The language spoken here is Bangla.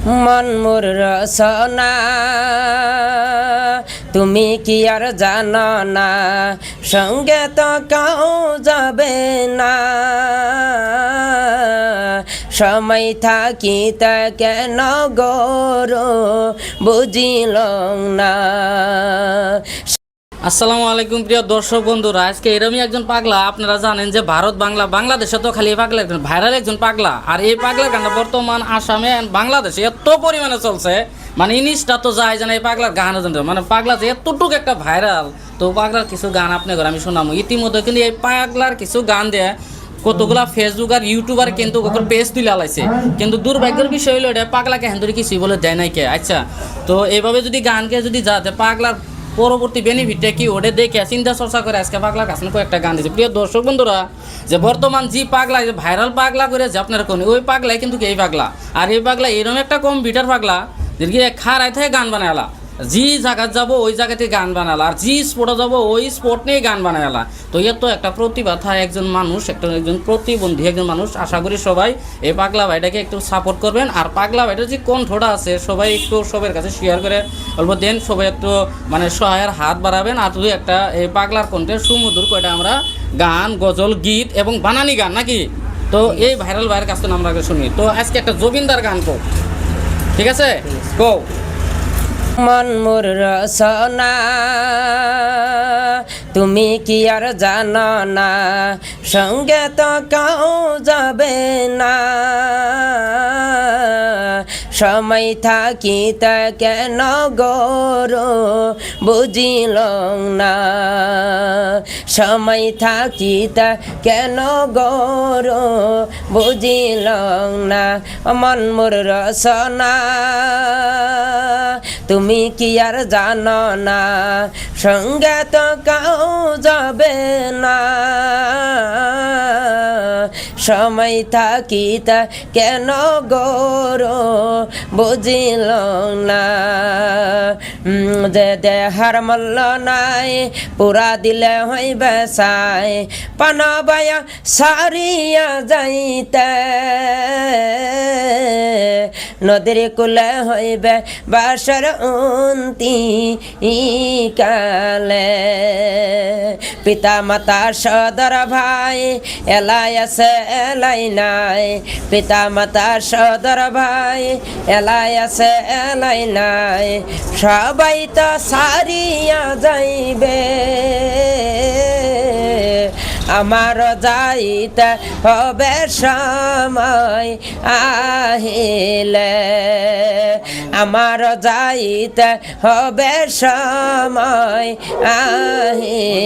মন মোর রসনা তুমি কি আর জানো না, সঙ্গে তো কেউ যাবে না। সময় থাকিতে কেন গরো বুঝিল না। আসসালামু আলাইকুম প্রিয় দর্শক বন্ধুরা, আজকে এরকমই একজন পাগলা। আপনারা জানেন যে ভারত বাংলাদেশে তো খালি এই পাগলা একজন ভাইরাল একজন পাগলা। আর এই পাগলার গানটা বর্তমান আসামে বাংলাদেশে এত পরিমাণে চলছে, মানে ইনিশটা তো যায় জানে এই পাগলার গান, মানে পাগলা যে এতটুকু একটা ভাইরাল। তো পাগলার কিছু গান আপনাদের আমি শোনাবো। ইতিমধ্যে কিন্তু এই পাগলার কিছু গান দেয় কতগুলা ফেসবুক আর ইউটিউবার কিন্তু ওকে পেজ তুলে আলাইছে, কিন্তু দুর্ভাগ্যের বিষয় হলো এটা পাগলাকে হেন্দুরি কিছুই বলে দেয় নাই কে। আচ্ছা, তো এইভাবে যদি গানকে যদি যাতে পাগলার পরবর্তী বেনিফিটটা কি ওটা দেখে চিন্তা চর্চা করে আজকে পাগলার কাছে কয়েকটা গান দিয়েছে। প্রিয় দর্শক বন্ধুরা, যে বর্তমান যে পাগলা যে ভাইরাল পাগলা করে যে আপনারা কোন ওই পাগলাই কিন্তু এই পাগলা। আর এই পাগলা এরকম একটা কম্পিউটার পাগলা যে খাড়াই থেকে গান বানায়লা, যে জায়গায় যাবো ওই জায়গাতে গান বানালা, আর যে স্পটে যাবো ওই স্পট নিয়ে গান বানায়লা। তো এর তো একটা প্রতিভা থাকে একজন মানুষ, একজন প্রতিবন্ধী একজন মানুষ। আশা করি সবাই এই পাগলা ভাইটাকে একটু সাপোর্ট করবেন। আর পাগলা ভাইটার যে কণ্ঠটা আছে সবাই একটু সবার কাছে শেয়ার করে অল্প দেন, সবাই একটু মানে সহায়ের হাত বাড়াবেন। আর তুই একটা এই পাগলার কণ্ঠের সুমধুর কয়টা আমরা গান, গজল, গীত এবং বানানি গান নাকি, তো এই ভাইরাল ভাইয়ের কাছ থেকে আমরা শুনি। তো আজকে একটা জবিন্দার গান কো, ঠিক আছে কো। মন মোর রসনা তুমি কি আর জানো না, সঙ্গে তো কেউ যাবে না। সময় থাকিতে কেন গরো বুঝিল না। সময় থাকিতে কেন গরো বুঝিল না। মন মোর রসনা তুমি কি আর জানো না, সঙ্গে তো কেউ যাবে না। সময় থাকিতে কেন গরো বুঝিল না। যে দেহার মূল্য নাই পুরা দিলে হইবে সাই, পানবায়া সারিয়া যাইতে নদীর কুলে হইবে বাসর উন্তি কালে। পিতা মাতা সদর ভাই এলাই আছে এলাই নাই, পিতা মাতা সদর ভাই এলাই আছে এলাই নাই। সবাই তো সারিয়া যাইবে, আমার যাইতে হবে সময় আহিলে। আমার যাইতে হবে সময় আহিলে।